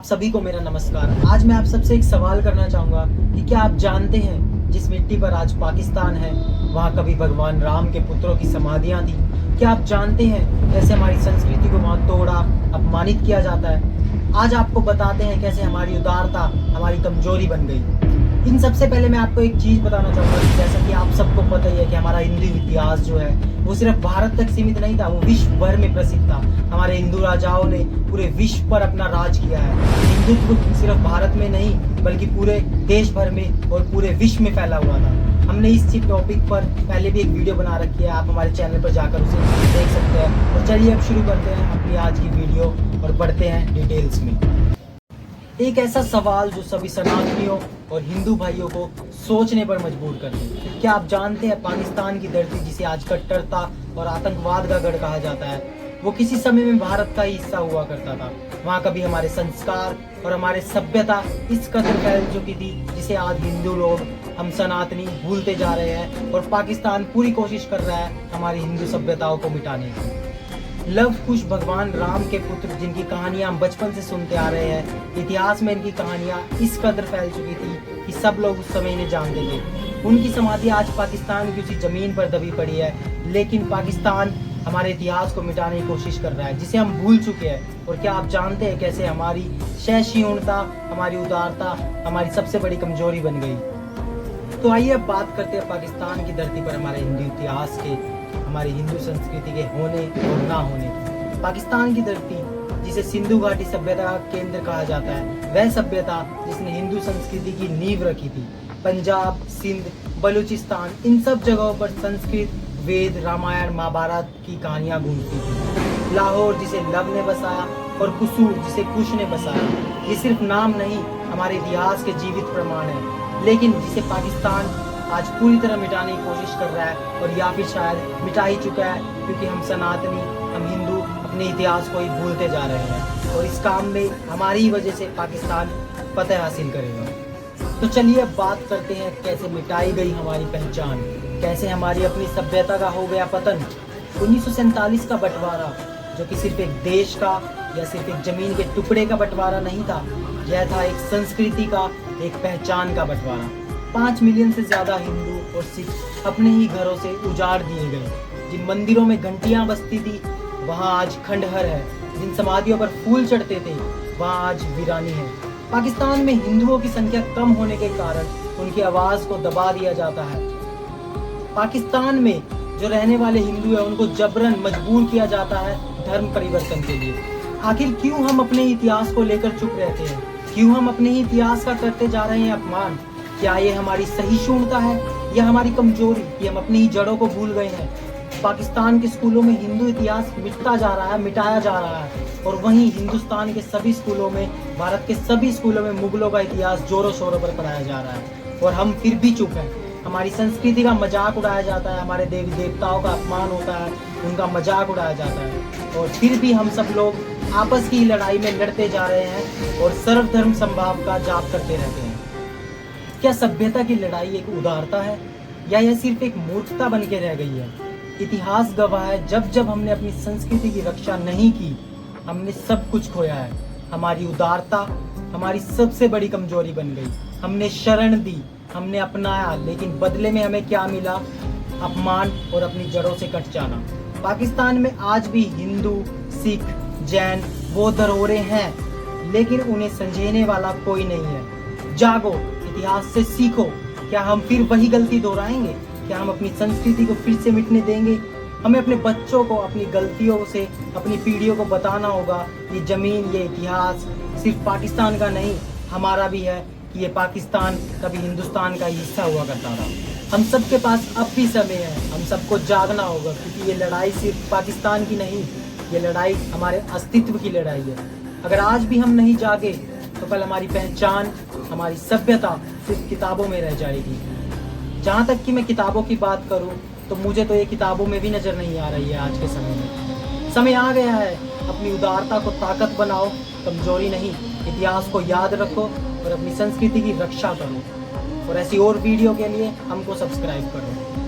सभी को मेरा नमस्कार। आज मैं आप सबसे एक सवाल करना चाहूँगा कि क्या आप जानते हैं जिस मिट्टी पर आज पाकिस्तान है वहाँ कभी भगवान राम के पुत्रों की समाधियाँ थी। क्या आप जानते हैं कैसे हमारी संस्कृति को वहाँ तोड़ा अपमानित किया जाता है। आज आपको बताते हैं कैसे हमारी उदारता हमारी कमजोरी बन गई। इन सबसे पहले मैं आपको एक चीज़ बताना चाहूँगा कि जैसा कि आप सबको पता ही है कि हमारा हिंदू इतिहास जो है वो सिर्फ भारत तक सीमित नहीं था, वो विश्व भर में प्रसिद्ध था। हमारे हिंदू राजाओं ने पूरे विश्व पर अपना राज किया है। हिंदुत्व सिर्फ भारत में नहीं बल्कि पूरे देश भर में और पूरे विश्व में फैला हुआ था। हमने इस टॉपिक पर पहले भी एक वीडियो बना रखी है, आप हमारे चैनल पर जाकर उसे देख सकते हैं। और चलिए अब शुरू करते हैं अपनी आज की वीडियो और बढ़ते हैं डिटेल्स में। एक ऐसा सवाल जो सभी सनातनियों और हिंदू भाइयों को सोचने पर मजबूर कर दे। क्या आप जानते हैं पाकिस्तान की धरती जिसे आज कट्टरता और आतंकवाद का गढ़ कहा जाता है, वो किसी समय में भारत का ही हिस्सा हुआ करता था। वहाँ कभी हमारे संस्कार और हमारे सभ्यता इस कदर फैल चुकी थी जिसे आज हिंदू लोग, हम सनातनी भूलते जा रहे हैं और पाकिस्तान पूरी कोशिश कर रहा है हमारी हिंदू सभ्यताओं को मिटाने की। लव कुश भगवान राम के पुत्र जिनकी कहानियां हम बचपन से सुनते आ रहे हैं, इतिहास में इनकी कहानियां इस कदर फैल चुकी थी कि सब लोग उस समय इन्हें जानते थे। उनकी समाधि आज पाकिस्तान की उसी जमीन पर दबी पड़ी है, लेकिन पाकिस्तान हमारे इतिहास को मिटाने की कोशिश कर रहा है जिसे हम भूल चुके हैं। और क्या आप जानते हैं कैसे हमारी सहिष्णुता, हमारी उदारता हमारी सबसे बड़ी कमजोरी बन गई। तो आइए अब बात करते हैं पाकिस्तान की धरती पर हमारे हिंदू इतिहास के, हमारी हिंदू संस्कृति के होने और ना होने की। पाकिस्तान की धरती जिसे सिंधु घाटी सभ्यता का केंद्र कहा जाता है, वह सभ्यता जिसने हिंदू संस्कृति की नींव रखी थी। पंजाब, सिंध, बलूचिस्तान, इन सब जगहों पर संस्कृत, वेद, रामायण, महाभारत की कहानियां गूंजती थी। लाहौर जिसे लव ने बसाया और कुसूर जिसे कुश ने बसाया, ये सिर्फ नाम नहीं हमारे इतिहास के जीवित प्रमाण है, लेकिन जिसे पाकिस्तान आज पूरी तरह मिटाने की कोशिश कर रहा है और या फिर शायद मिटा ही चुका है, क्योंकि हम सनातनी, हम हिंदू अपने इतिहास को ही भूलते जा रहे हैं और इस काम में हमारी ही वजह से पाकिस्तान फतह हासिल करेगा। तो चलिए अब बात करते हैं कैसे मिटाई गई हमारी पहचान, कैसे हमारी अपनी सभ्यता का हो गया पतन। 1947 का बंटवारा जो कि सिर्फ एक देश का या सिर्फ एक जमीन के टुकड़े का बंटवारा नहीं था, यह था एक संस्कृति का, एक पहचान का बंटवारा। 5 मिलियन से ज्यादा हिंदू और सिख अपने ही घरों से उजाड़ दिए गए। जिन मंदिरों में घंटियां बजती थी वहां आज खंडहर है, जिन समाधियों पर फूल चढ़ते थे वहां आज वीरानी है। पाकिस्तान में हिंदुओं की संख्या कम होने के कारण उनकी आवाज को दबा दिया जाता है। पाकिस्तान में जो रहने वाले हिंदू है उनको जबरन मजबूर किया जाता है धर्म परिवर्तन के लिए। आखिर क्यों हम अपने इतिहास को लेकर चुप रहते हैं? क्यों हम अपने ही इतिहास का करते जा रहे हैं अपमान? क्या ये हमारी सहिष्णुता है या हमारी कमजोरी कि हम अपनी ही जड़ों को भूल गए हैं? पाकिस्तान के स्कूलों में हिंदू इतिहास मिटता जा रहा है, मिटाया जा रहा है, और वहीं हिंदुस्तान के सभी स्कूलों में, भारत के सभी स्कूलों में मुगलों का इतिहास जोरों शोरों पर पढ़ाया जा रहा है और हम फिर भी चुप हैं। हमारी संस्कृति का मजाक उड़ाया जाता है, हमारे देवी देवताओं का अपमान होता है, उनका मजाक उड़ाया जाता है, और फिर भी हम सब लोग आपस की लड़ाई में लड़ते जा रहे हैं और सर्वधर्म समभाव का जाप करते रहते हैं। क्या सभ्यता की लड़ाई एक उदारता है या यह सिर्फ एक मूर्खता बन के रह गई है? इतिहास गवाह है, जब जब हमने अपनी संस्कृति की रक्षा नहीं की, हमने सब कुछ खोया है। हमारी उदारता हमारी सबसे बड़ी कमजोरी बन गई। हमने शरण दी, हमने अपनाया, लेकिन बदले में हमें क्या मिला? अपमान और अपनी जड़ों से कट जाना। पाकिस्तान में आज भी हिंदू, सिख, जैन, बौद्ध धरोहरें हैं, लेकिन उन्हें संजोने वाला कोई नहीं है। जागो, इतिहास से सीखो। क्या हम फिर वही गलती दोहराएंगे? क्या हम अपनी संस्कृति को फिर से मिटने देंगे? हमें अपने बच्चों को अपनी गलतियों से, अपनी पीढ़ियों को बताना होगा ये जमीन, ये इतिहास सिर्फ पाकिस्तान का नहीं, हमारा भी है, कि ये पाकिस्तान कभी हिंदुस्तान का हिस्सा हुआ करता था। हम सबके पास अब भी समय है, हम सबको जागना होगा, क्योंकि ये लड़ाई सिर्फ पाकिस्तान की नहीं, ये लड़ाई हमारे अस्तित्व की लड़ाई है। अगर आज भी हम नहीं जागे तो कल हमारी पहचान, हमारी सभ्यता सिर्फ किताबों में रह जाएगी। जहाँ तक कि मैं किताबों की बात करूँ तो मुझे तो ये किताबों में भी नज़र नहीं आ रही है। आज के समय में समय आ गया है, अपनी उदारता को ताकत बनाओ, कमजोरी नहीं। इतिहास को याद रखो और अपनी संस्कृति की रक्षा करो। और ऐसी और वीडियो के लिए हमको सब्सक्राइब करो।